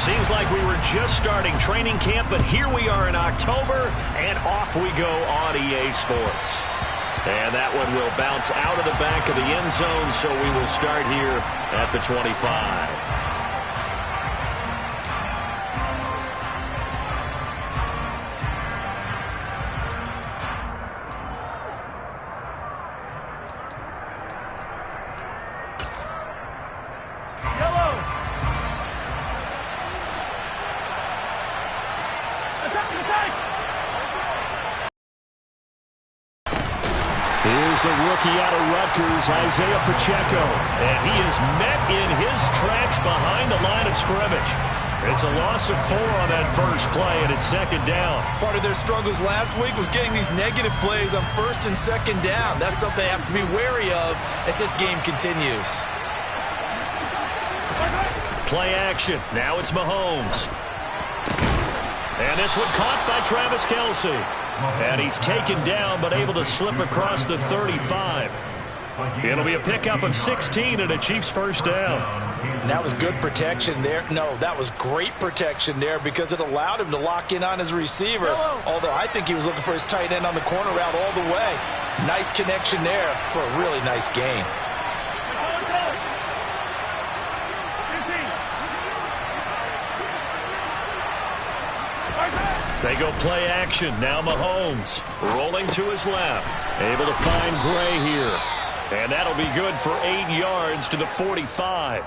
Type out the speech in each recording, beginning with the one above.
Seems like we were just starting training camp, but here we are in October, and off we go on EA Sports. And that one will bounce out of the back of the end zone, so we will start here at the 25. Here's the rookie out of Rutgers, Isaiah Pacheco. And he is met in his tracks behind the line of scrimmage. It's a loss of 4 on that first play, and it's second down. Part of their struggles last week was getting these negative plays on first and second down. That's something they have to be wary of as this game continues. Play action. Now it's Mahomes. And this one caught by Travis Kelce. And he's taken down, but able to slip across the 35. It'll be a pickup of 16 and a Chiefs first down. And that was good protection there. No, that was great protection there because it allowed him to lock in on his receiver. Although I think he was looking for his tight end on the corner route all the way. Nice connection there for a really nice gain. They go play action. Now Mahomes rolling to his left. Able to find Gray here. And that'll be good for 8 yards to the 45.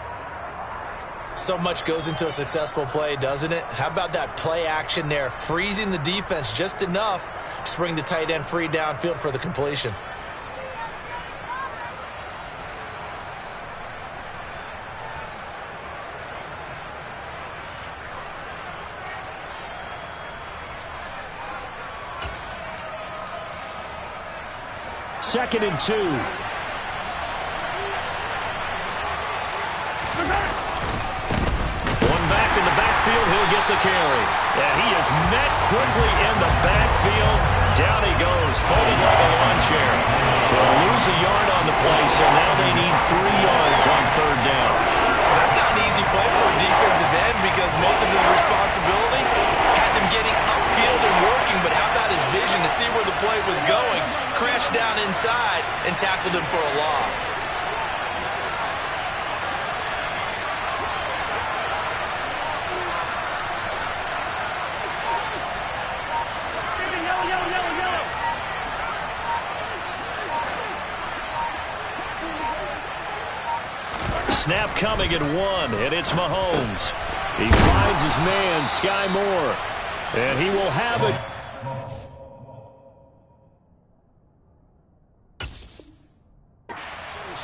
So much goes into a successful play, doesn't it? How about that play action there? Freezing the defense just enough to bring the tight end free downfield for the completion. Second and 2. One back in the backfield. He'll get the carry. And he is met quickly in the backfield. Down he goes, folded like a lawn chair. They'll lose a yard on the play, so now they need 3 yards on third down. That's not an easy play for a defensive end because most of his responsibility has him getting upfield and working, but how about his vision to see where the play was going, crashed down inside, and tackled him for a loss. Snap coming at 1, and it's Mahomes. He finds his man, Sky Moore, and he will have it.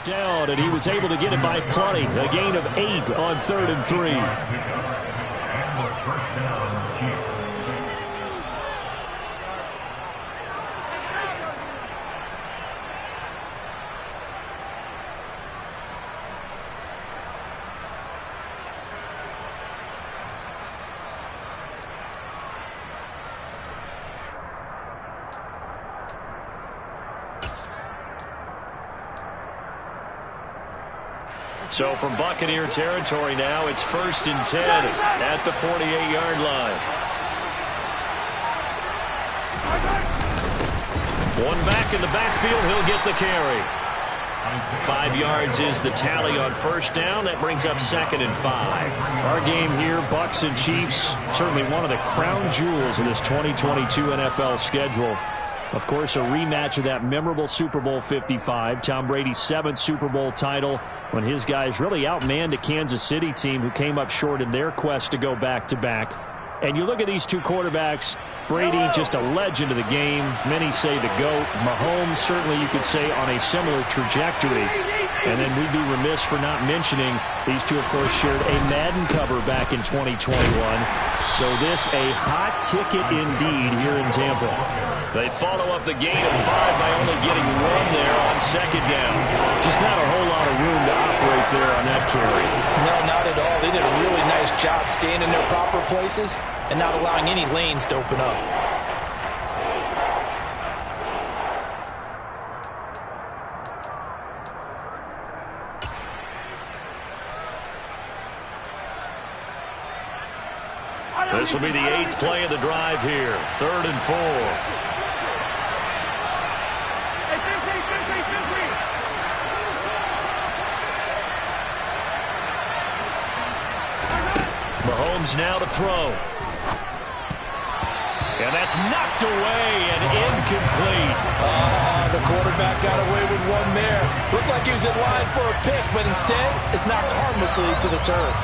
Down, and he was able to get it by plenty. A gain of 8 on 3rd and 3. First down, Chiefs. So from Buccaneer territory now, it's 1st and 10 at the 48-yard line. One back in the backfield, he'll get the carry. 5 yards is the tally on first down. That brings up 2nd and 5. Our game here, Bucs and Chiefs, certainly one of the crown jewels of this 2022 NFL schedule. Of course, a rematch of that memorable Super Bowl 55, Tom Brady's 7th Super Bowl title, when his guys really outmanned a Kansas City team who came up short in their quest to go back-to-back. And you look at these two quarterbacks, Brady, just a legend of the game. Many say the GOAT. Mahomes, certainly you could say on a similar trajectory. And then we'd be remiss for not mentioning these two, of course, shared a Madden cover back in 2021. So this a hot ticket indeed here in Tampa. They follow up the gain of 5 by only getting 1 there on 2nd down. Just not a whole lot of room to operate there on that carry. No, not at all. They did a really nice job staying in their proper places and not allowing any lanes to open up. This will be the 8th play of the drive here. 3rd and 4. Mahomes now to throw. And that's knocked away and incomplete. The quarterback got away with one there. Looked like he was in line for a pick, but instead it's knocked harmlessly to the turf.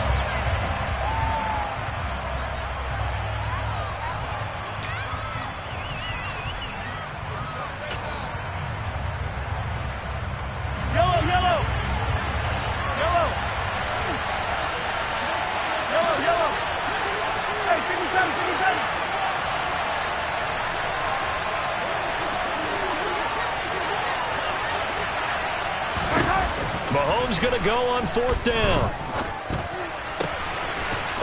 Mahomes going to go on 4th down.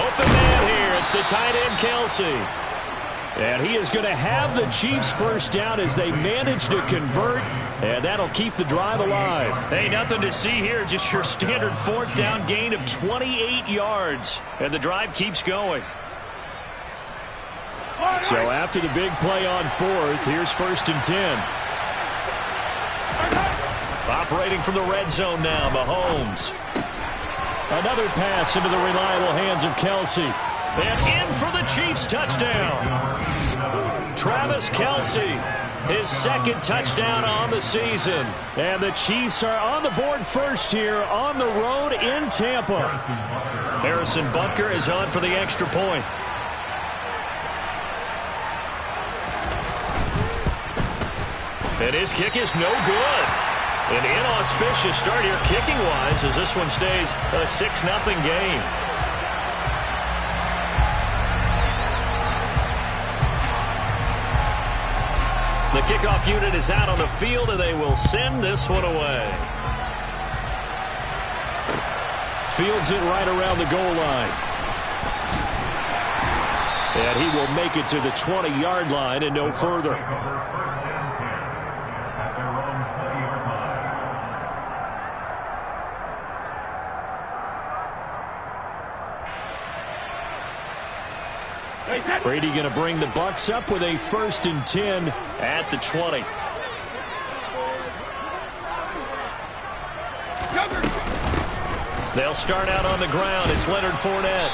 Open man here. It's the tight end, Kelsey. And he is going to have the Chiefs first down as they manage to convert, and that'll keep the drive alive. Hey, nothing to see here. Just your standard 4th down gain of 28 yards. And the drive keeps going. So after the big play on 4th, here's 1st and 10. Operating from the red zone now, Mahomes. Another pass into the reliable hands of Kelsey. And in for the Chiefs touchdown. Travis Kelsey, his 2nd touchdown on the season. And the Chiefs are on the board first here on the road in Tampa. Harrison Butker is on for the extra point. And his kick is no good. An inauspicious start here kicking-wise as this one stays a 6-0 game. The kickoff unit is out on the field, and they will send this one away. Fields it right around the goal line. And he will make it to the 20-yard line and no further. Brady going to bring the Bucs up with a 1st and 10 at the 20. They'll start out on the ground. It's Leonard Fournette.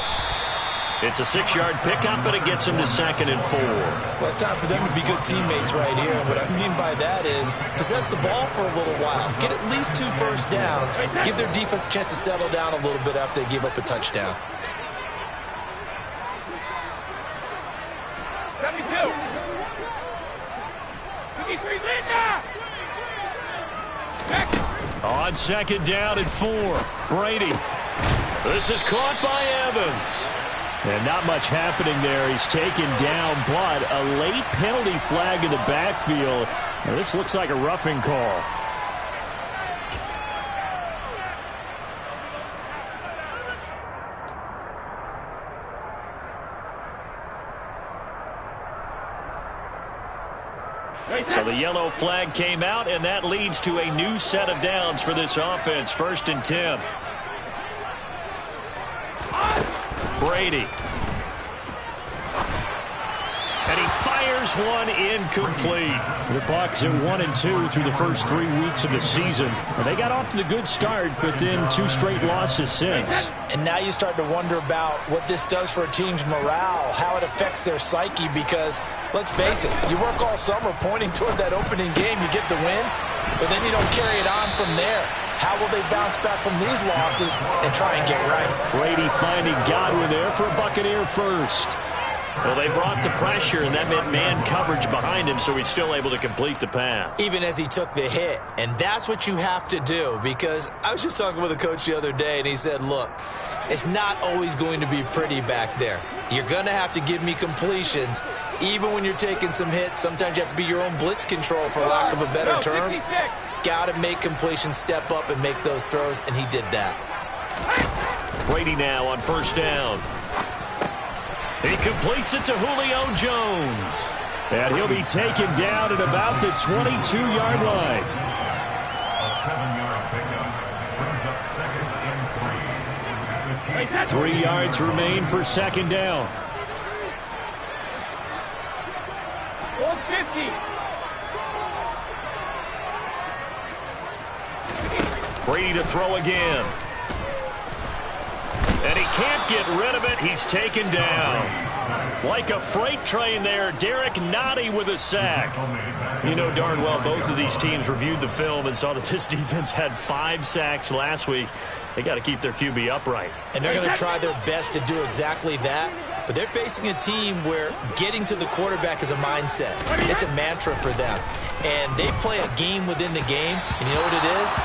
It's a 6-yard pickup, and it gets him to 2nd and 4. Well, it's time for them to be good teammates right here. And what I mean by that is possess the ball for a little while. Get at least 2 first downs. Give their defense a chance to settle down a little bit after they give up a touchdown. On 2nd down and 4. Brady. This is caught by Evans. And not much happening there. He's taken down, but a late penalty flag in the backfield. Now, this looks like a roughing call. So the yellow flag came out, and that leads to a new set of downs for this offense. 1st and 10. Brady. And he fires one incomplete. The Bucs are 1-2 through the first 3 weeks of the season. And they got off to the good start, but then 2 straight losses since. And now you start to wonder about what this does for a team's morale, how it affects their psyche, because let's face it, you work all summer pointing toward that opening game, you get the win, but then you don't carry it on from there. How will they bounce back from these losses and try and get right? Brady finding Godwin there for Buccaneer first. Well, they brought the pressure, and that meant man coverage behind him, so he's still able to complete the pass. Even as he took the hit, and that's what you have to do, because I was just talking with a coach the other day, and he said, look, it's not always going to be pretty back there. You're going to have to give me completions, even when you're taking some hits. Sometimes you have to be your own blitz control, for lack of a better term. Got to make completions, step up, and make those throws, and he did that. Brady now on 1st down. He completes it to Julio Jones. And he'll be taken down at about the 22-yard line. A 7-yard pickup brings up 2nd and 3. 3 yards remain for 2nd down. Brady to throw again. And he can't get rid of it. He's taken down. Like a freight train there, Derek Nottie with a sack. You know darn well both of these teams reviewed the film and saw that this defense had 5 sacks last week. They got to keep their QB upright. And they're going to try their best to do exactly that. But they're facing a team where getting to the quarterback is a mindset. It's a mantra for them. And they play a game within the game. And you know what it is?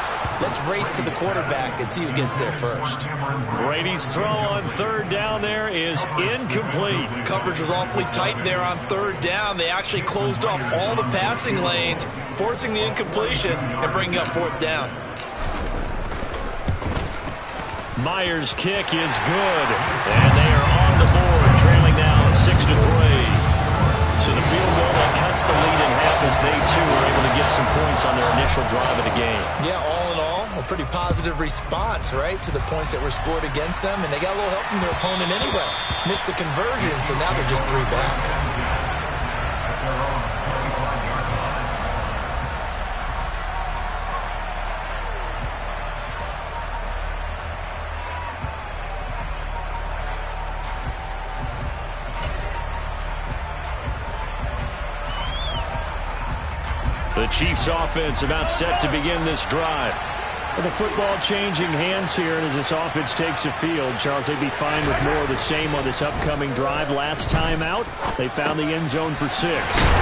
Let's race to the quarterback and see who gets there first. Brady's throw on 3rd down there is incomplete. Coverage was awfully tight there on 3rd down. They actually closed off all the passing lanes, forcing the incompletion and bringing up 4th down. Myers' kick is good. And they are on the board, trailing now 6-3. So the field goal that cuts the lead in half as they, too, are able to get some points on their initial drive of the game. Yeah, all in all, a pretty positive response, right, to the points that were scored against them. And they got a little help from their opponent anyway. Missed the conversion, so now they're just 3 back. The Chiefs offense about set to begin this drive. Well, the football changing hands here, and as this offense takes the field, Charles, they'd be fine with more of the same on this upcoming drive. Last time out, they found the end zone for 6. And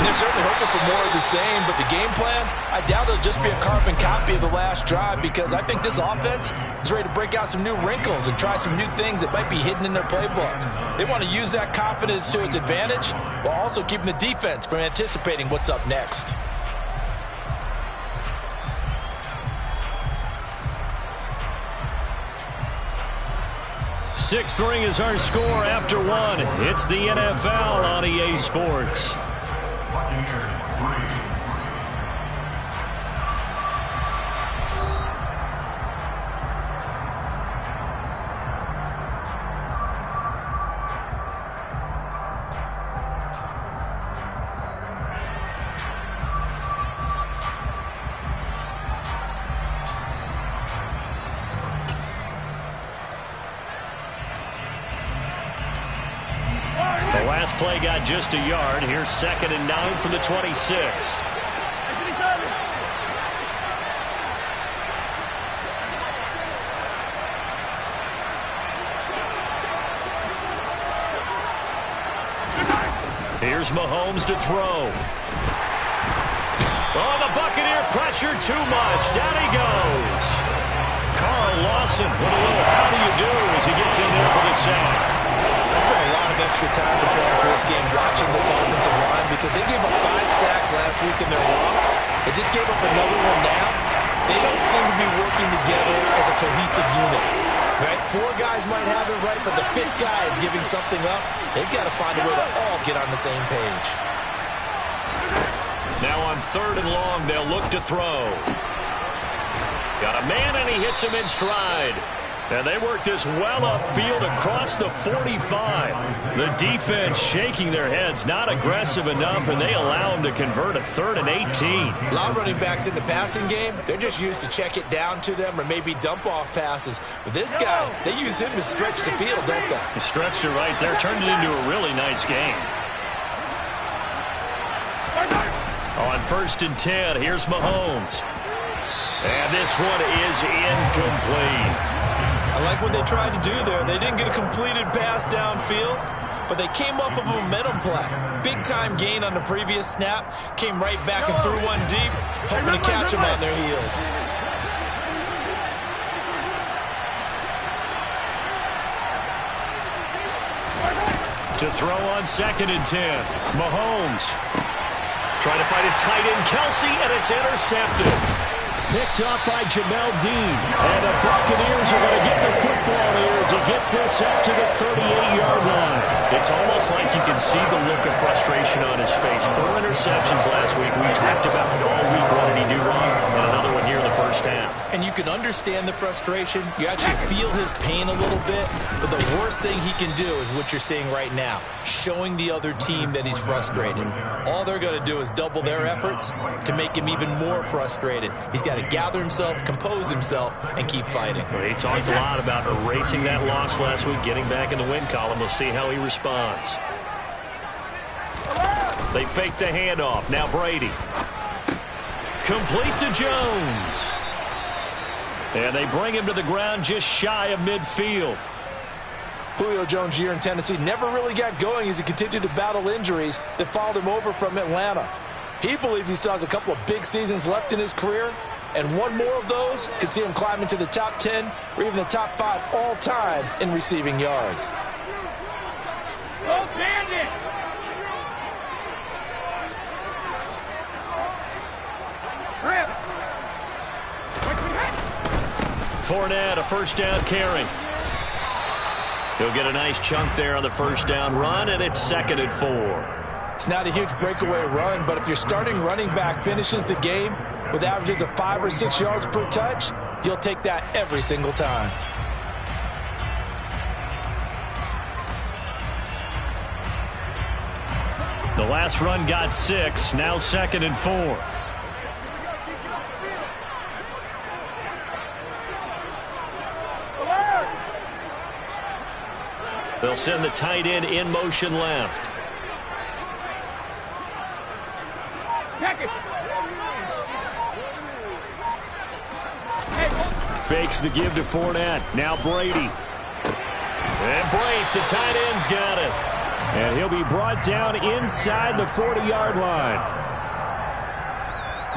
they're certainly hoping for more of the same, but the game plan, I doubt it'll just be a carbon copy of the last drive, because I think this offense is ready to break out some new wrinkles and try some new things that might be hidden in their playbook. They want to use that confidence to its advantage while also keeping the defense from anticipating what's up next. 6-3 is our score after 1. It's the NFL on EA Sports. The last play got just a yard. Here's 2nd and 9 from the 26. Here's Mahomes to throw. Oh, the Buccaneer pressure too much. Down he goes. Carl Lawson with a little how do you do as he gets in there for the sack. I spent a lot of extra time preparing for this game, watching this offensive line, because they gave up 5 sacks last week in their loss. They just gave up another one now. They don't seem to be working together as a cohesive unit. Right? 4 guys might have it right, but the 5th guy is giving something up. They've got to find a way to all get on the same page. Now on 3rd and long, they'll look to throw. Got a man, and he hits him in stride. And they work this well upfield across the 45. The defense shaking their heads, not aggressive enough, and they allow them to convert a 3rd and 18. A lot of running backs in the passing game, they're just used to check it down to them or maybe dump off passes. But this guy, they use him to stretch the field, don't they? He stretched it right there, turned it into a really nice game. On 1st and 10, here's Mahomes. And this one is incomplete. I like what they tried to do there. They didn't get a completed pass downfield, but they came off of a momentum play. Big-time gain on the previous snap. Came right back and threw one deep, hoping to catch them on their heels. To throw on 2nd and 10. Mahomes trying to find his tight end, Kelsey, and it's intercepted. picked up by Jamel Dean. And the Buccaneers are going to get the football here as he gets this up to the 38-yard line. It's almost like you can see the look of frustration on his face. 4 interceptions last week. We talked about it all week. What did he do wrong? And another one here in the first half. And you can understand the frustration. You actually feel his pain a little bit. But the worst thing he can do is what you're seeing right now, showing the other team that he's frustrated. All they're going to do is double their efforts to make him even more frustrated. He's got to gather himself, compose himself, and keep fighting. Well, he talked a lot about erasing that loss last week, getting back in the win column. We'll see how he responds. They fake the handoff. Now Brady. Complete to Jones. And they bring him to the ground just shy of midfield. Julio Jones' year in Tennessee never really got going as he continued to battle injuries that followed him over from Atlanta. He believes he still has a couple of big seasons left in his career, and one more of those could see him climb into the top 10 or even the top 5 all-time in receiving yards. Fournette, a first down carry. He'll get a nice chunk there on the first down run, and it's 2nd and 4. It's not a huge breakaway run, but if your starting running back finishes the game with averages of 5 or 6 yards per touch, you'll take that every single time. The last run got 6, now 2nd and 4. They'll send the tight end in motion left. Fakes the give to Fournette. Now Brady. And Brate, the tight end's got it. And he'll be brought down inside the 40-yard line.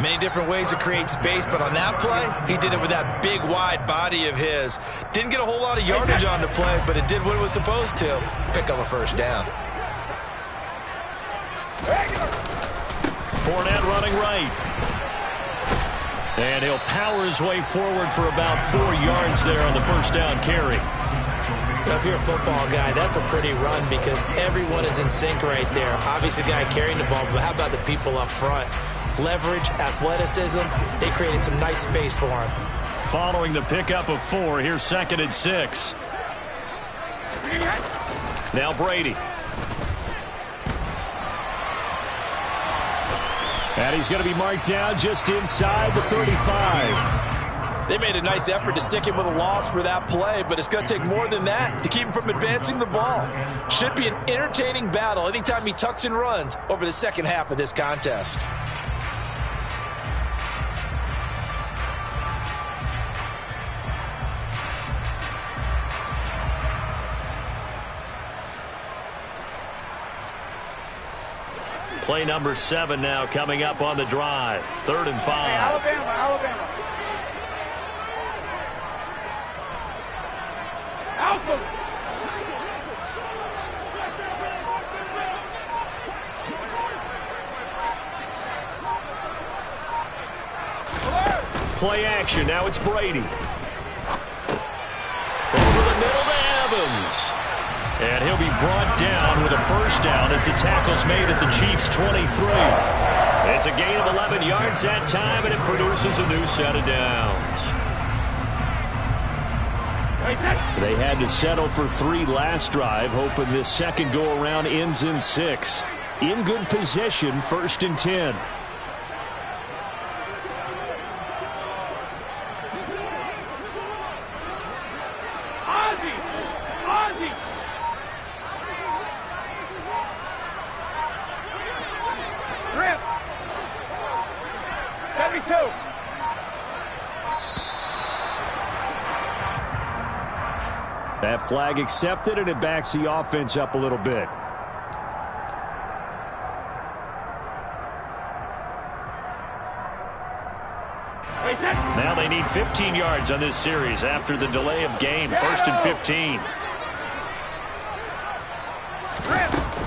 Many different ways to create space, but on that play, he did it with that big, wide body of his. Didn't get a whole lot of yardage on the play, but it did what it was supposed to. Pick up a first down. Fournette running right. And he'll power his way forward for about 4 yards there on the first down carry. Now, if you're a football guy, that's a pretty run because everyone is in sync right there. Obviously, the guy carrying the ball, but how about the people up front? Leverage, athleticism, they created some nice space for him. Following the pickup of 4, here's 2nd and 6. Now Brady. And he's going to be marked down just inside the 35. They made a nice effort to stick him with a loss for that play, but it's going to take more than that to keep him from advancing the ball. Should be an entertaining battle anytime he tucks and runs over the second half of this contest. Play number 7 now coming up on the drive. 3rd and 5. Hey, Alabama. Play action. Now it's Brady. Over the middle to Evans. And he'll be brought down with a first down as the tackle's made at the Chiefs' 23. It's a gain of 11 yards that time, and it produces a new set of downs. They had to settle for 3 last drive, hoping this second go-around ends in 6. In good position, 1st and 10. That flag accepted, and it backs the offense up a little bit. Now they need 15 yards on this series after the delay of game. 1st and 15.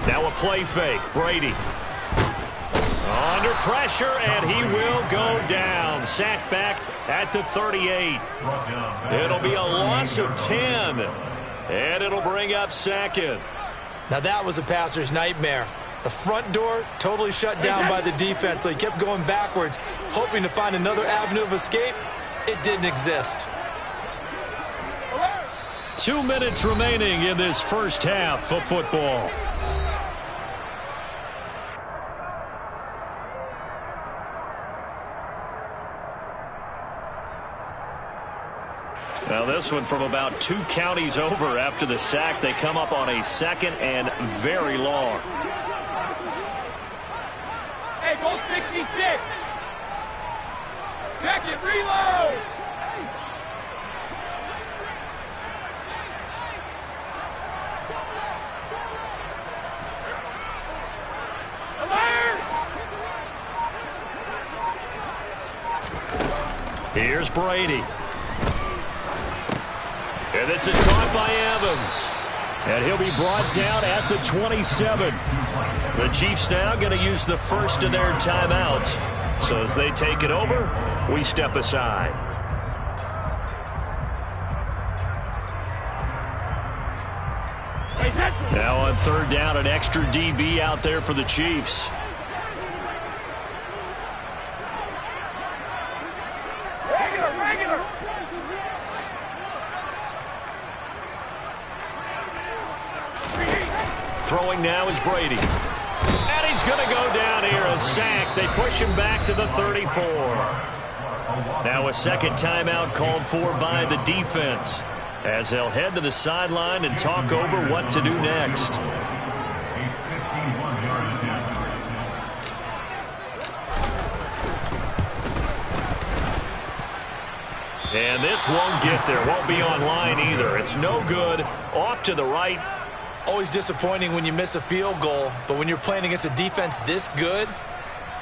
Now a play fake. Brady. On Under pressure, and he will go down. Sacked back at the 38. It'll be a loss of 10, and it'll bring up second. Now that was a passer's nightmare. The front door totally shut down by the defense, so he kept going backwards, hoping to find another avenue of escape. It didn't exist. 2 minutes remaining in this first half of football. Now this one from about 2 counties over after the sack. They come up on a 2nd and very long. Hey, both 66. Check it, reload. Alert! Here's Brady. And this is caught by Evans. And he'll be brought down at the 27. The Chiefs now going to use the first of their timeouts. So as they take it over, we step aside. Now on 3rd down, an extra DB out there for the Chiefs. Throwing now is Brady. And he's going to go down here, a sack. They push him back to the 34. Now a 2nd timeout called for by the defense, as they'll head to the sideline and talk over what to do next. And this won't get there. Won't be online either. It's no good. Off to the right. Always disappointing when you miss a field goal, but when you're playing against a defense this good,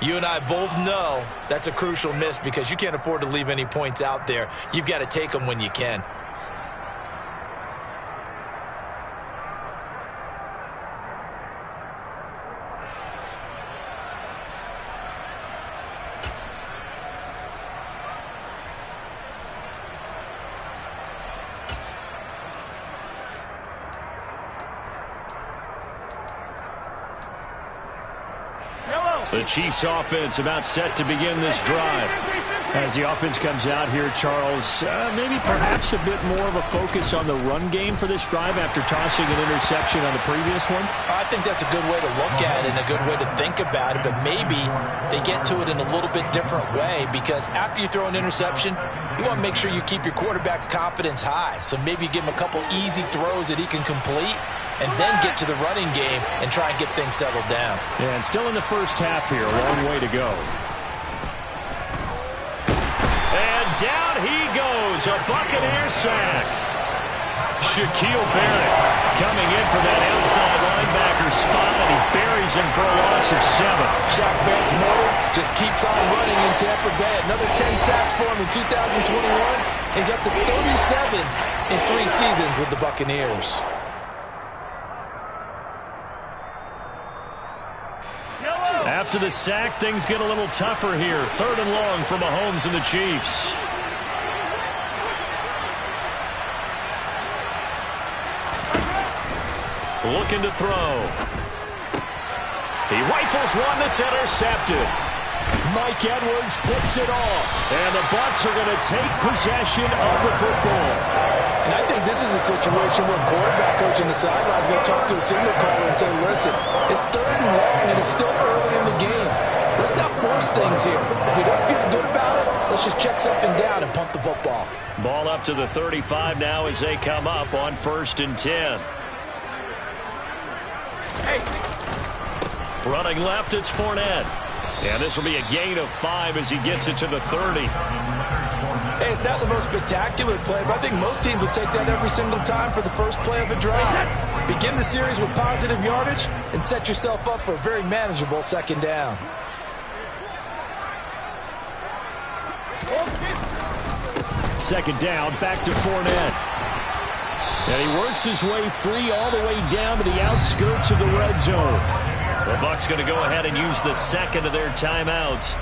you and I both know that's a crucial miss because you can't afford to leave any points out there. You've got to take them when you can. The Chiefs offense about set to begin this drive. As the offense comes out here, Charles, maybe perhaps a bit more of a focus on the run game for this drive after tossing an interception on the previous one? I think that's a good way to look at it and a good way to think about it, but maybe they get to it in a little bit different way because after you throw an interception, you want to make sure you keep your quarterback's confidence high. So maybe you give him a couple easy throws that he can complete and then get to the running game and try and get things settled down. Yeah, and still in the first half here, a long way to go. And down he goes, a Buccaneer sack. Shaquille Barrett coming in for that outside linebacker spot, and he buries him for a loss of 7. Shaq Barrett's motor just keeps on running in Tampa Bay. Another 10 sacks for him in 2021. He's up to 37 in 3 seasons with the Buccaneers. After the sack, things get a little tougher here. 3rd and long for Mahomes and the Chiefs. Looking to throw. He rifles one that's intercepted. Mike Edwards picks it off. And the Bucs are going to take possession of the football. And I think this is a situation where a quarterback coach on the sideline is going to talk to a signal caller and say, listen, it's 3rd and long and it's still early in the game. Let's not force things here. If we don't feel good about it, let's just check something down and punt the football. Ball up to the 35 now as they come up on 1st and 10. Hey. Running left, it's Fournette. And this will be a gain of 5 as he gets it to the 30. Hey, it's not the most spectacular play, but I think most teams will take that every single time for the first play of a drive. Begin the series with positive yardage and set yourself up for a very manageable 2nd down. Second down, back to Fournette. And he works his way free all the way down to the outskirts of the red zone. The Bucs going to go ahead and use the second of their timeouts,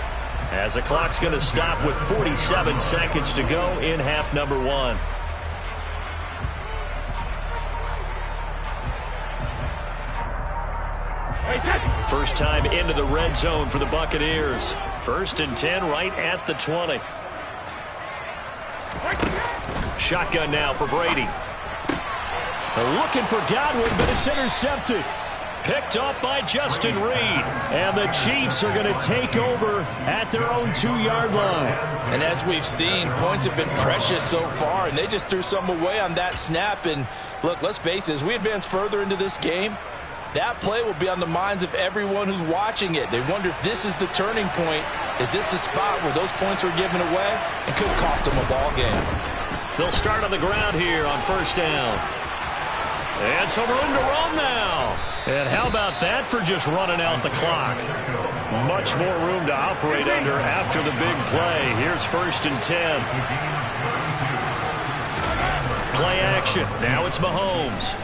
as the clock's going to stop with 47 seconds to go in half number one. First time into the red zone for the Buccaneers. 1st and 10 right at the 20. Shotgun now for Brady. They're looking for Godwin, but it's intercepted. Picked up by Justin Reed. And the Chiefs are going to take over at their own 2-yard line. And as we've seen, points have been precious so far, and they just threw some away on that snap. And look, let's face it, as we advance further into this game, that play will be on the minds of everyone who's watching it. They wonder if this is the turning point. Is this the spot where those points were given away? It could cost them a ball game. They'll start on the ground here on 1st down. And some room to run now. And how about that for just running out the clock? Much more room to operate under after the big play. Here's 1st and 10. Play action. Now it's Mahomes.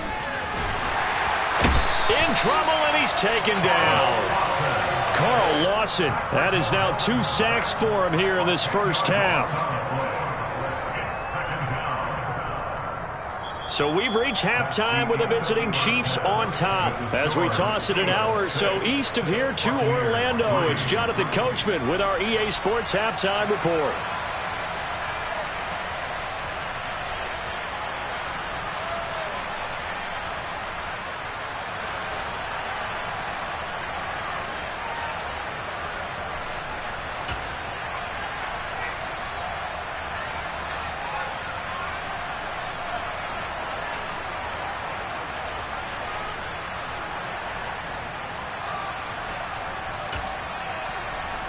In trouble, and he's taken down. Carl Lawson. That is now 2 sacks for him here in this first half. So we've reached halftime with the visiting Chiefs on top. As we toss it an hour or so east of here to Orlando, it's Jonathan Coachman with our EA Sports Halftime Report.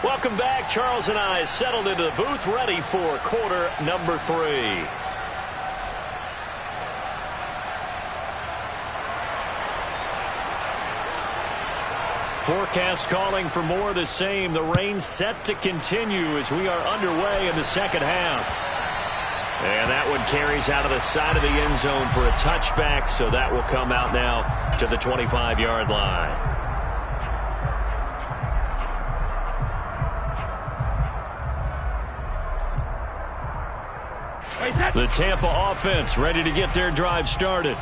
Welcome back. Charles and I settled into the booth, ready for quarter number 3. Forecast calling for more of the same. The rain set to continue as we are underway in the second half. And that one carries out of the side of the end zone for a touchback, so that will come out now to the 25-yard line. The Tampa offense ready to get their drive started.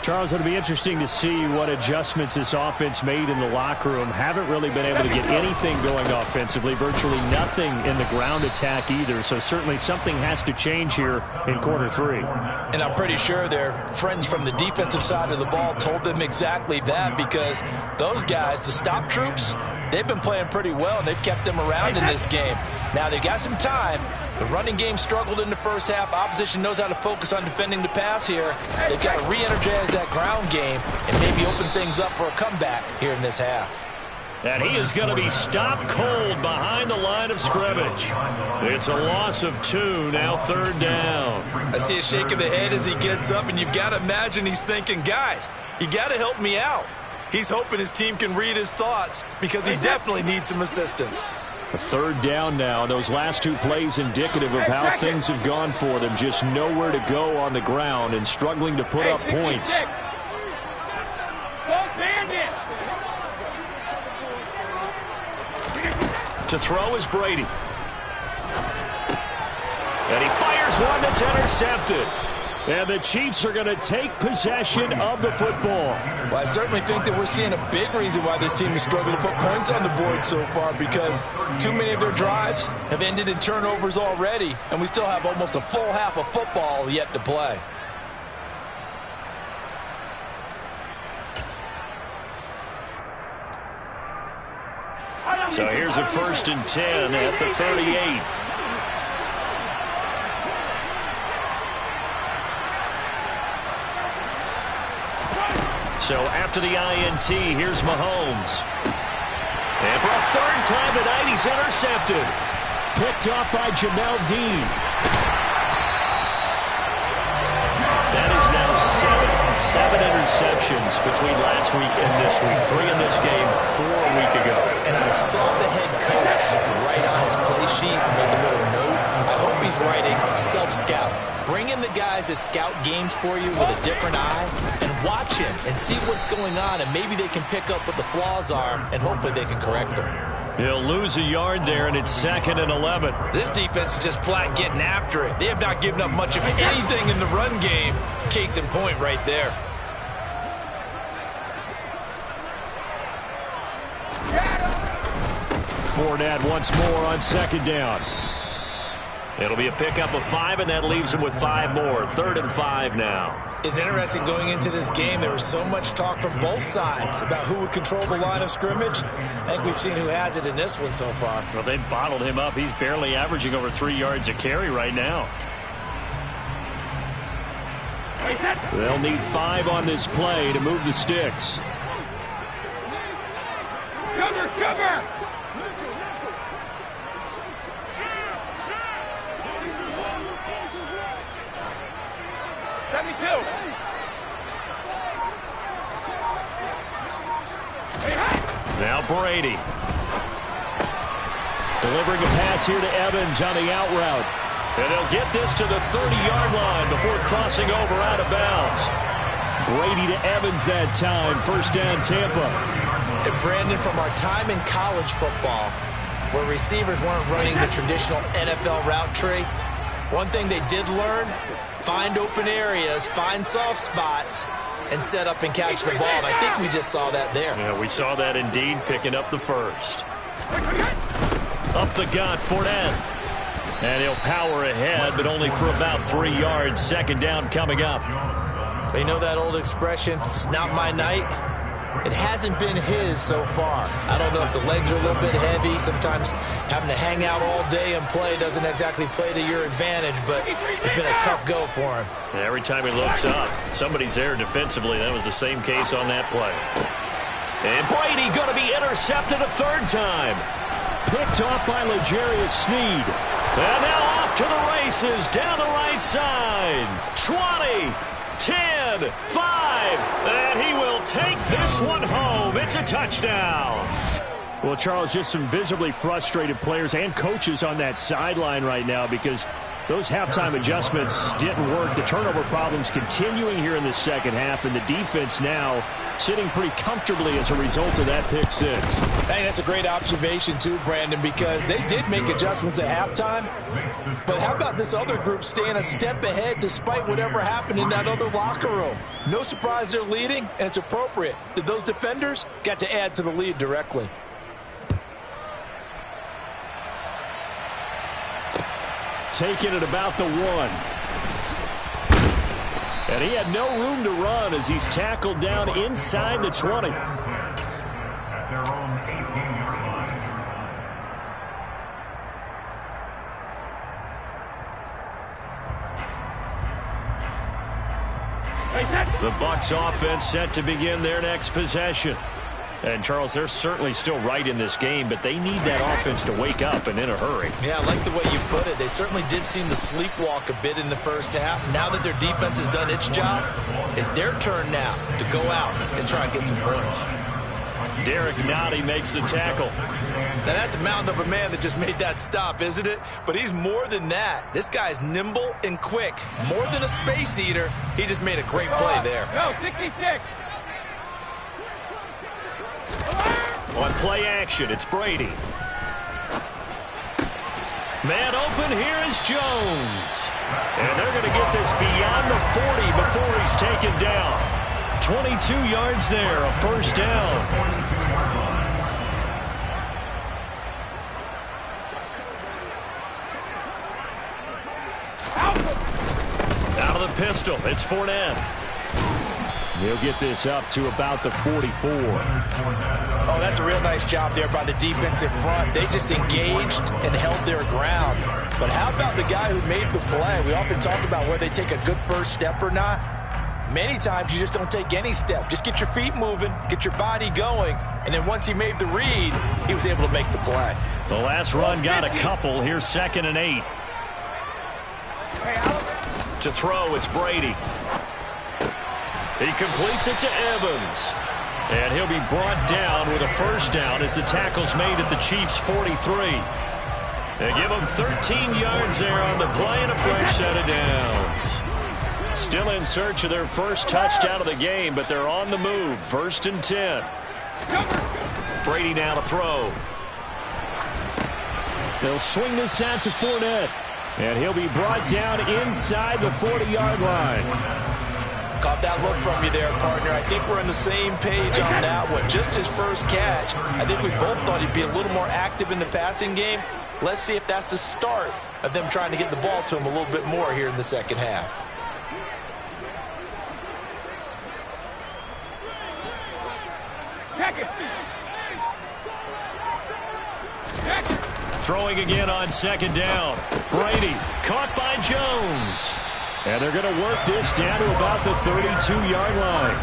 Charles, it'll be interesting to see what adjustments this offense made in the locker room. Haven't really been able to get anything going offensively. Virtually nothing in the ground attack either. So certainly something has to change here in quarter 3. And I'm pretty sure their friends from the defensive side of the ball told them exactly that, because those guys, the stop troops, they've been playing pretty well, and they've kept them around in this game. Now, they've got some time. The running game struggled in the first half. Opposition knows how to focus on defending the pass here. They've got to re-energize that ground game and maybe open things up for a comeback here in this half. And he is going to be stopped cold behind the line of scrimmage. It's a loss of 2, now 3rd down. I see a shake of the head as he gets up, and you've got to imagine he's thinking, guys, you got to help me out. He's hoping his team can read his thoughts because he definitely needs some assistance. A 3rd down now. Those last 2 plays indicative of how things have gone for them. Just nowhere to go on the ground and struggling to put up points. To throw is Brady. And he fires one that's intercepted. And the Chiefs are going to take possession of the football. Well, I certainly think that we're seeing a big reason why this team has struggled to put points on the board so far, because too many of their drives have ended in turnovers already, and we still have almost a full half of football yet to play. So here's a 1st and 10 at the 38. So after the INT, here's Mahomes. And for a 3rd time tonight, he's intercepted. Picked off by Jamel Dean. That is now 7 interceptions between last week and this week. 3 in this game, 4 a week ago. And I saw the head coach write on his play sheet, make a little note. I hope he's writing self-scout. Bring in the guys that scout games for you with a different eye and watch him and see what's going on, and maybe they can pick up what the flaws are, and hopefully they can correct them. He'll lose a yard there, and it's 2nd and 11. This defense is just flat getting after it. They have not given up much of anything in the run game. Case in point right there. Fournette once more on 2nd down. It'll be a pickup of 5, and that leaves him with 5 more. 3rd and 5 now. It's interesting going into this game. There was so much talk from both sides about who would control the line of scrimmage. I think we've seen who has it in this one so far. Well, they bottled him up. He's barely averaging over 3 yards a carry right now. They'll need 5 on this play to move the sticks. Cover! 72. Now Brady. Delivering a pass here to Evans on the out route. And they'll get this to the 30-yard line before crossing over out of bounds. Brady to Evans that time. 1st down, Tampa. And Brandon, from our time in college football, where receivers weren't running the traditional NFL route tree, one thing they did learn, find open areas, find soft spots, and set up and catch the ball. And I think we just saw that there. Yeah, we saw that indeed, picking up the 1st. Up the gut, Fournette. And he'll power ahead, but only for about 3 yards. 2nd down coming up. You know that old expression, it's not my night? It hasn't been his so far. I don't know if the legs are a little bit heavy. Sometimes having to hang out all day and play doesn't exactly play to your advantage, but it's been a tough go for him. Every time he looks up, somebody's there defensively. That was the same case on that play. And Brady going to be intercepted a 3rd time. Picked off by L'Jarius Sneed. And now off to the races down the right side. 20, 10, 5, and he will take this one home. It's a touchdown. Well, Charles, just some visibly frustrated players and coaches on that sideline right now because those halftime adjustments didn't work. The turnover problems continuing here in the 2nd half, and the defense now sitting pretty comfortably as a result of that pick 6. Hey, that's a great observation too, Brandon, because they did make adjustments at halftime. But how about this other group staying a step ahead despite whatever happened in that other locker room? No surprise they're leading, and it's appropriate that those defenders got to add to the lead directly. Taking it about the 1. And he had no room to run as he's tackled down inside the 20. At their own 18-yard line. The Bucs offense set to begin their next possession. And, Charles, they're certainly still right in this game, but they need that offense to wake up and in a hurry. Yeah, I like the way you put it. They certainly did seem to sleepwalk a bit in the 1st half. Now that their defense has done its job, it's their turn now to go out and try and get some points. Derek Nottie makes the tackle. Now, that's a mountain of a man that just made that stop, isn't it? But he's more than that. This guy's nimble and quick. More than a space eater. He just made a great play there. Go, 66. On play action, it's Brady. Man open, here is Jones. And they're going to get this beyond the 40 before he's taken down. 22 yards there, a 1st down. Out of the pistol, it's Fournette. He'll get this up to about the 44. Oh, that's a real nice job there by the defensive front. They just engaged and held their ground. But how about the guy who made the play? We often talk about whether they take a good first step or not. Many times you just don't take any step. Just get your feet moving, get your body going, and then once he made the read, he was able to make the play. The last run got a couple. Here's 2nd and 8. To throw, it's Brady. He completes it to Evans. And he'll be brought down with a first down as the tackle's made at the Chiefs' 43. They give him 13 yards there on the play and a fresh set of downs. Still in search of their first touchdown of the game, but they're on the move. 1st and 10. Brady now to throw. They'll swing this out to Fournette. And he'll be brought down inside the 40-yard line. Caught that look from you there, partner. I think we're on the same page on that one. Just his first catch. I think we both thought he'd be a little more active in the passing game. Let's see if that's the start of them trying to get the ball to him a little bit more here in the second half. Throwing again on 2nd down. Brady caught by Jones. And they're going to work this down to about the 32-yard line.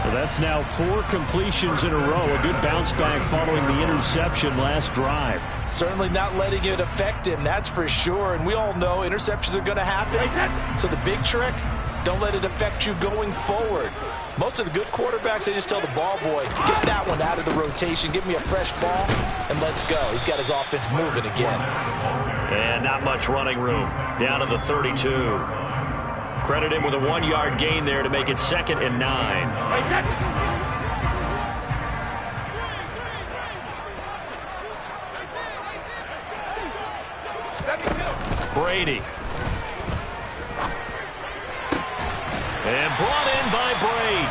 Well, that's now 4 completions in a row. A good bounce back following the interception last drive. Certainly not letting it affect him, that's for sure. And we all know interceptions are going to happen. So the big trick, don't let it affect you going forward. Most of the good quarterbacks, they just tell the ball boy, get that one out of the rotation, give me a fresh ball, and let's go. He's got his offense moving again. And not much running room. Down to the 32. Credit him with a 1-yard gain there to make it 2nd and 9. Brady. And brought in by Brady.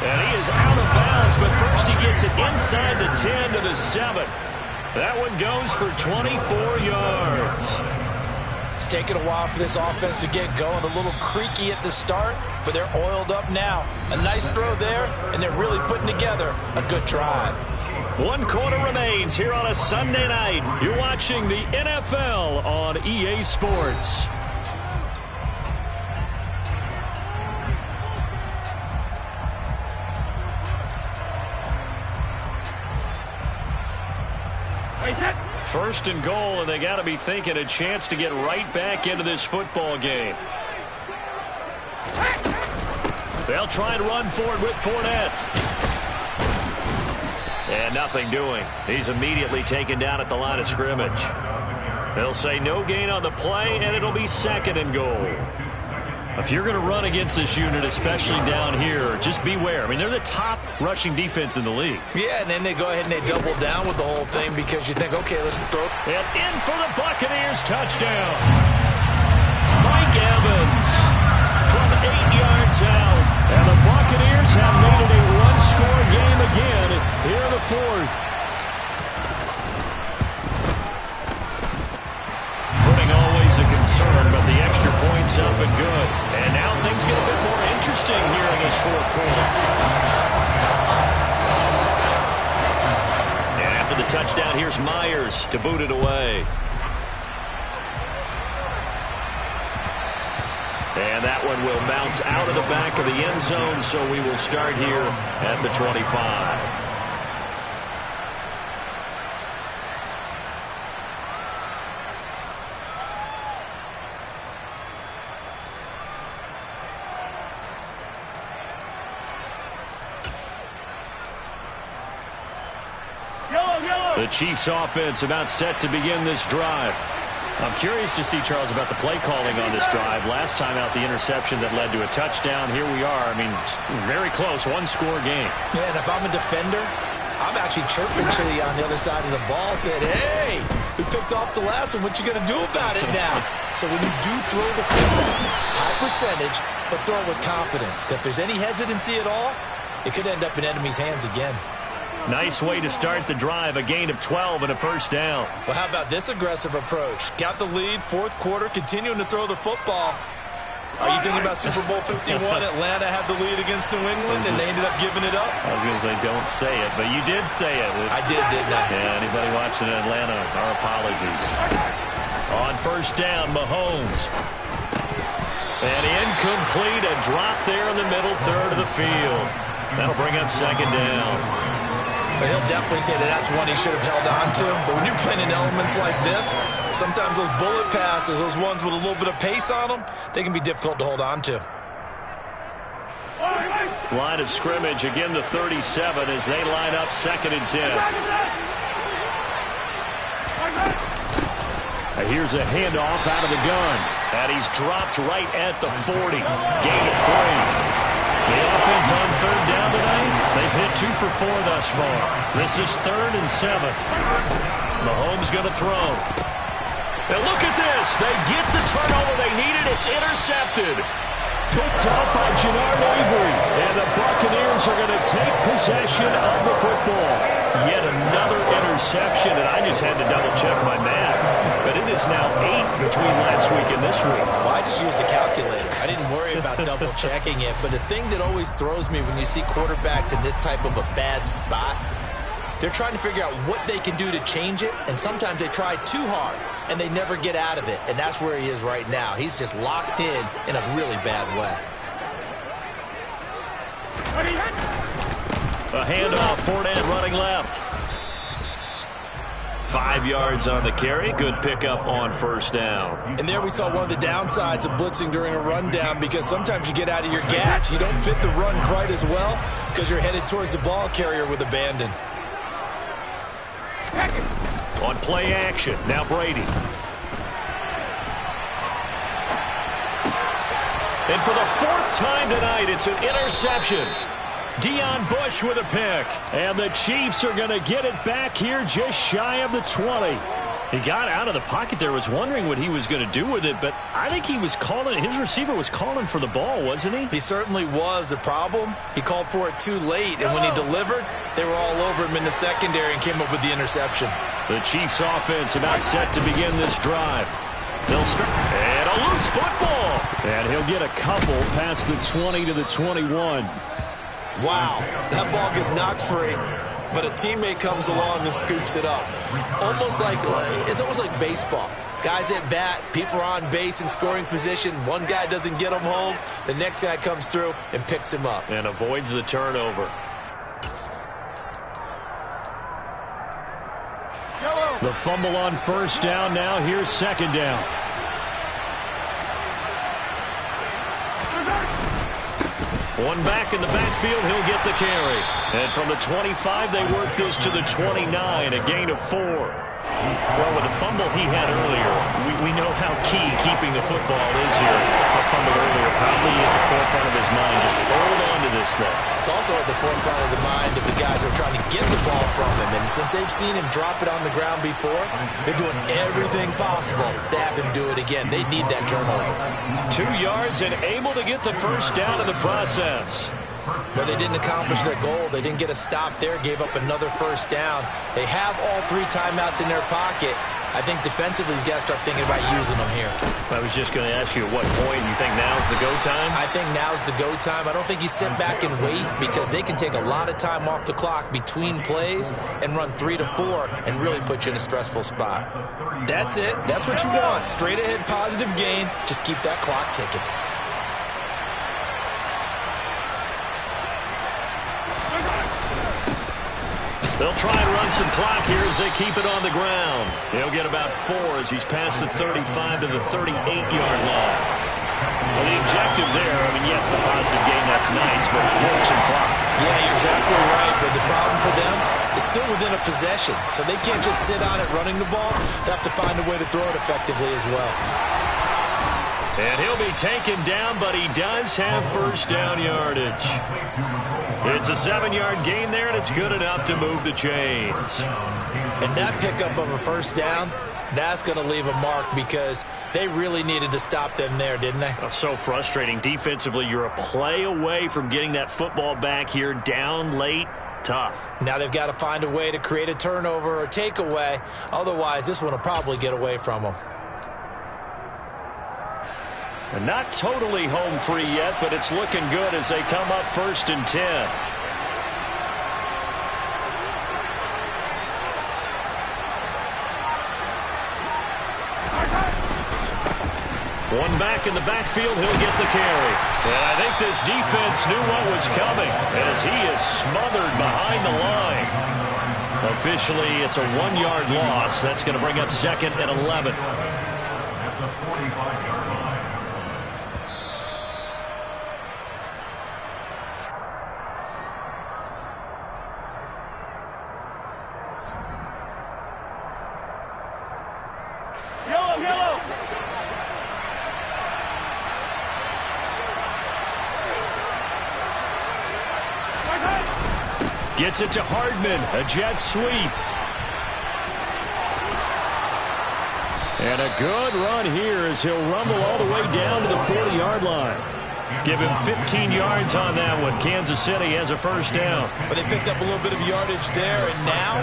And he is out of bounds, but first he gets it inside the 10 to the 7. That one goes for 24 yards. It's taken a while for this offense to get going. A little creaky at the start, but they're oiled up now. A nice throw there, and they're really putting together a good drive. 1 quarter remains here on a Sunday night. You're watching the NFL on EA Sports. First and goal, and they got to be thinking a chance to get right back into this football game. They'll try and run forward with Fournette. And nothing doing. He's immediately taken down at the line of scrimmage. They'll say no gain on the play, and it'll be 2nd and goal. If you're going to run against this unit, especially down here, just beware. I mean, they're the top rushing defense in the league. Yeah, and then they go ahead and they double down with the whole thing because you think, okay, let's throw. And in for the Buccaneers touchdown. Mike Evans from 8 yards out. And the Buccaneers have made it a one-score game again here in the 4th. Footing always a concern, but the extra points up and good. And now things get a bit more interesting here in this 4th quarter. And after the touchdown, here's Myers to boot it away. And that one will bounce out of the back of the end zone, so we will start here at the 25. The Chiefs offense about set to begin this drive. I'm curious to see, Charles, about the play calling on this drive. Last time out, the interception that led to a touchdown. Here we are. I mean, very close, one-score game. Yeah, and if I'm a defender, I'm actually chirping to you on the other side of the ball, said, hey, we picked off the last one. What you going to do about it now? So when you do throw the football, high percentage, but throw it with confidence. Because if there's any hesitancy at all, it could end up in enemy's hands again. Nice way to start the drive, a gain of 12 and a first down. Well, how about this aggressive approach? Got the lead, 4th quarter, continuing to throw the football. Are you thinking about Super Bowl 51? Atlanta had the lead against New England, and they ended up giving it up? I was going to say, don't say it, but you did say it. I did, didn't I? Yeah, anybody watching in Atlanta, our apologies. On first down, Mahomes. And incomplete, a drop there in the middle third of the field. That'll bring up 2nd down. But he'll definitely say that that's one he should have held on to. But when you're playing in elements like this, sometimes those bullet passes, those ones with a little bit of pace on them, they can be difficult to hold on to. Line of scrimmage, again the 37 as they line up 2nd and 10. Here's a handoff out of the gun. And he's dropped right at the 40. Gain of 3. The offense on 3rd down tonight, they've hit 2 for 4 thus far. This is 3rd and 7. Mahomes going to throw. And look at this. They get the turnover they needed. It's intercepted. Picked off by Jannard Avery. And the Buccaneers are going to take possession of the football. Yet another interception, and I just had to double-check my math. But it is now 8 between last week and this week. Well, I just used a calculator. I didn't worry about double-checking it. But the thing that always throws me when you see quarterbacks in this type of a bad spot, they're trying to figure out what they can do to change it, and sometimes they try too hard, and they never get out of it. And that's where he is right now. He's just locked in a really bad way. A handoff, Fournette running left. 5 yards on the carry. Good pickup on 1st down. And there we saw one of the downsides of blitzing during a rundown, because sometimes you get out of your gaps. You don't fit the run quite as well because you're headed towards the ball carrier with abandon. On play action, now Brady. And for the 4th time tonight, it's an interception. Deion Bush with a pick. And the Chiefs are going to get it back here just shy of the 20. He got out of the pocket there, was wondering what he was going to do with it, but I think he was calling, his receiver was calling for the ball, wasn't he? He certainly was. The problem, he called for it too late, and when he delivered, they were all over him in the secondary and came up with the interception. The Chiefs offense about set to begin this drive. They'll start, and a loose football. And he'll get a couple past the 20 to the 21. Wow, that ball gets knocked free, but a teammate comes along and scoops it up. It's almost like baseball. Guys at bat, people are on base in scoring position. One guy doesn't get him home. The next guy comes through and picks him up. And avoids the turnover. The fumble on 1st down. Now here's 2nd down. One back in the backfield, he'll get the carry. And from the 25, they work this to the 29, a gain of 4. Well, with the fumble he had earlier, we know how key keeping the football is here. That fumble earlier probably at the forefront of his mind. Just hold on to this thing. It's also at the forefront of the mind of the guys who are trying to get the ball from him. And since they've seen him drop it on the ground before, they're doing everything possible to have him do it again. They need that turnover. 2 yards and able to get the 1st down in the process. But they didn't accomplish their goal. They didn't get a stop there, gave up another 1st down. They have all 3 timeouts in their pocket. I think defensively, you've got to start thinking about using them here. I was just going to ask you at what point you think now's the go time? I think now's the go time. I don't think you sit back and wait, because they can take a lot of time off the clock between plays and run 3 to 4 and really put you in a stressful spot. That's it. That's what you want. Straight ahead positive gain. Just keep that clock ticking. They'll try and run some clock here as they keep it on the ground. He'll get about 4 as he's past the 35 to the 38-yard line. Well, the objective there, I mean, yes, the positive gain, that's nice, but work some clock. Yeah, you're exactly right, but the problem for them is still within a possession, so they can't just sit on it running the ball. They have to find a way to throw it effectively as well. And he'll be taken down, but he does have 1st down yardage. It's a 7-yard gain there, and it's good enough to move the chains. And that pickup of a 1st down, that's going to leave a mark, because they really needed to stop them there, didn't they? Oh, so frustrating. Defensively, you're a play away from getting that football back here, down late. Tough. Now they've got to find a way to create a turnover or takeaway. Otherwise, this one will probably get away from them. And not totally home free yet, but it's looking good as they come up 1st and 10. One back in the backfield, he'll get the carry. And I think this defense knew what was coming as he is smothered behind the line. Officially, it's a 1-yard loss. That's going to bring up 2nd and 11. At the 45-yard line. Gets it to Hardman. A jet sweep. And a good run here as he'll rumble all the way down to the 40-yard line. Give him 15 yards on that one. Kansas City has a first down. But they picked up a little bit of yardage there, and now,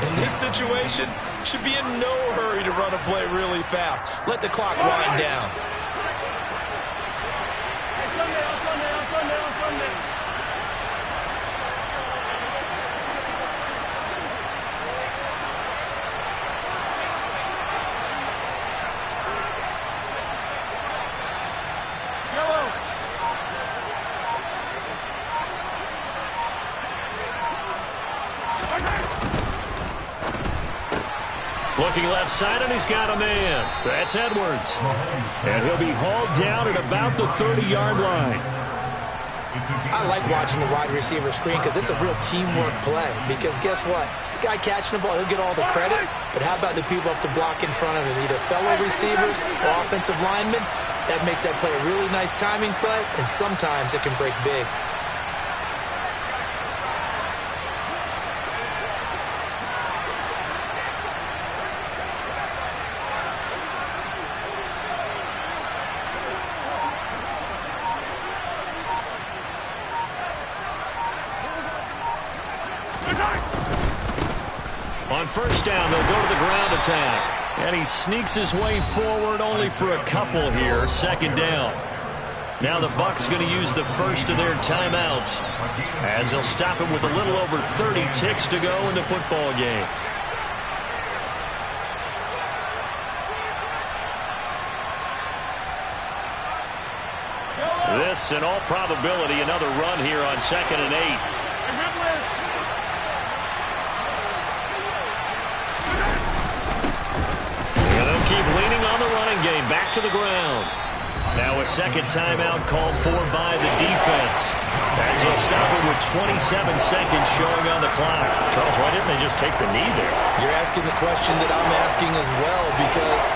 in this situation, should be in no hurry to run a play really fast. Let the clock wind down. Looking left side, and he's got a man. That's Edwards. And he'll be hauled down at about the 30-yard line. I like watching the wide receiver screen because it's a real teamwork play. Because guess what? The guy catching the ball, he'll get all the credit. But how about the people up to block in front of him? Either fellow receivers or offensive linemen. That makes that play a really nice timing play, and sometimes it can break big. On first down, they'll go to the ground attack. And he sneaks his way forward only for a couple here. Second down. Now the Bucs going to use the first of their timeouts as they'll stop him with a little over 30 ticks to go in the football game. This, in all probability, another run here on 2nd and 8. Keep leaning on the running game. Back to the ground. Now a second timeout called for by the defense. As he'll stop it with 27 seconds showing on the clock. Charles, why didn't they just take the knee there? You're asking the question that I'm asking as well, because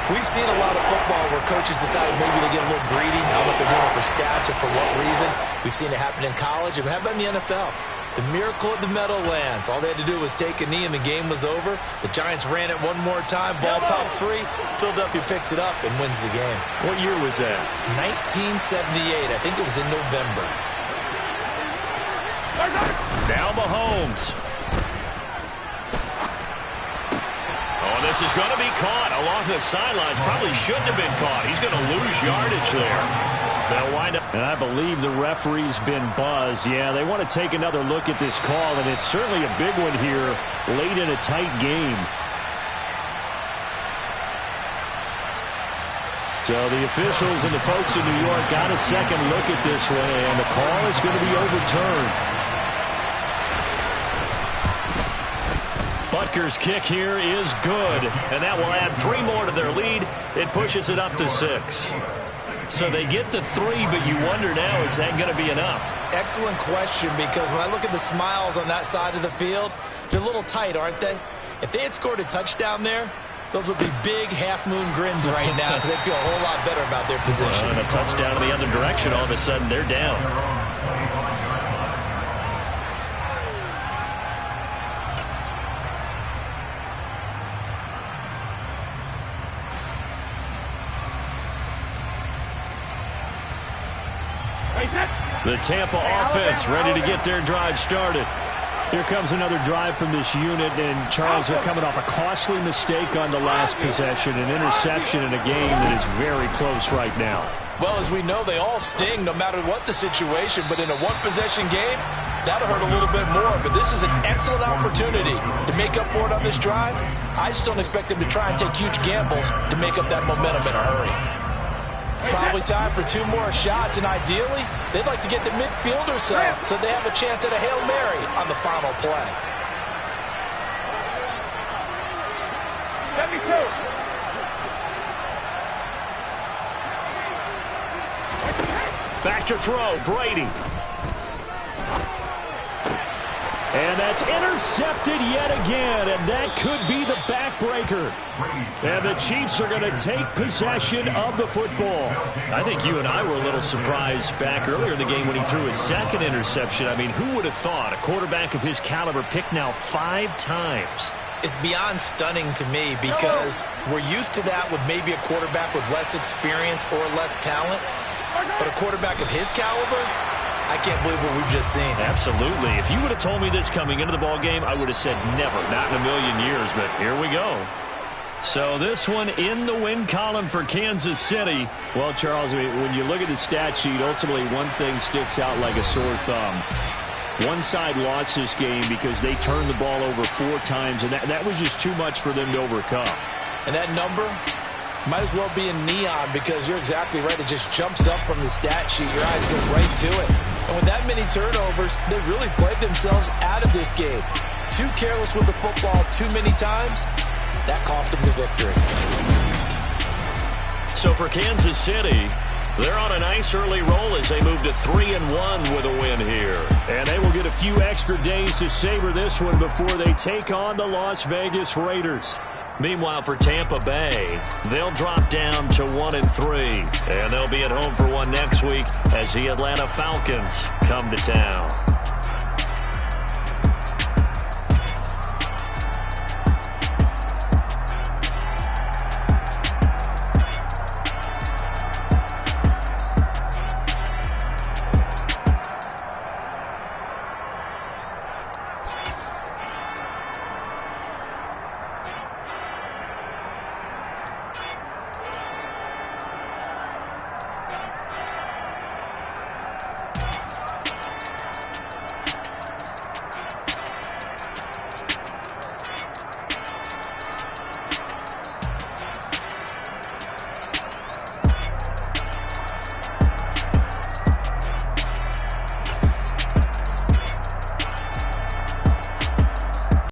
we've seen a lot of football where coaches decide maybe they get a little greedy. I don't know if they're doing it for stats or for what reason. We've seen it happen in college. And how about in the NFL? The miracle of the Meadowlands. All they had to do was take a knee and the game was over. The Giants ran it one more time. Ball popped free. Philadelphia picks it up and wins the game. What year was that? 1978. I think it was in November. Now Mahomes. Oh, this is going to be caught along the sidelines. Probably shouldn't have been caught. He's going to lose yardage there. They'll wind up. And I believe the referee's been buzzed. Yeah, they want to take another look at this call, and it's certainly a big one here late in a tight game. So the officials and the folks in New York got a second look at this one, and the call is going to be overturned. Butker's kick here is good, and that will add 3 more to their lead. It pushes it up to 6. So they get the 3, but you wonder now, is that going to be enough? Excellent question, because when I look at the smiles on that side of the field, they're a little tight, aren't they? If they had scored a touchdown there, those would be big half-moon grins right now because they feel a whole lot better about their position. And a touchdown in the other direction, all of a sudden they're down. The Tampa offense ready to get their drive started. Here comes another drive from this unit, and Charles, they're coming off a costly mistake on the last possession, an interception in a game that is very close right now. Well, as we know, they all sting no matter what the situation, but in a one-possession game, that'll hurt a little bit more. But this is an excellent opportunity to make up for it on this drive. I just don't expect them to try and take huge gambles to make up that momentum in a hurry. Probably time for 2 more shots, and ideally, they'd like to get to midfield or so they have a chance at a Hail Mary on the final play. 72. Back to throw, Brady. And that's intercepted yet again, and that could be the backbreaker. And the Chiefs are going to take possession of the football. I think you and I were a little surprised back earlier in the game when he threw his second interception. I mean, who would have thought a quarterback of his caliber picked now 5 times? It's beyond stunning to me because we're used to that with maybe a quarterback with less experience or less talent. But a quarterback of his caliber, I can't believe what we've just seen. Absolutely. If you would have told me this coming into the ball game, I would have said never, not in a million years, but here we go. So this one in the win column for Kansas City. Well, Charles, I mean, when you look at the stat sheet, ultimately one thing sticks out like a sore thumb. One side lost this game because they turned the ball over 4 times, and that was just too much for them to overcome. And that number might as well be in neon because you're exactly right. It just jumps up from the stat sheet. Your eyes go right to it. And with that many turnovers, they really played themselves out of this game. Too careless with the football too many times. That cost them the victory. So for Kansas City, they're on a nice early roll as they move to 3-1 with a win here. And they will get a few extra days to savor this one before they take on the Las Vegas Raiders. Meanwhile, for Tampa Bay, they'll drop down to 1-3. And they'll be at home for one next week as the Atlanta Falcons come to town.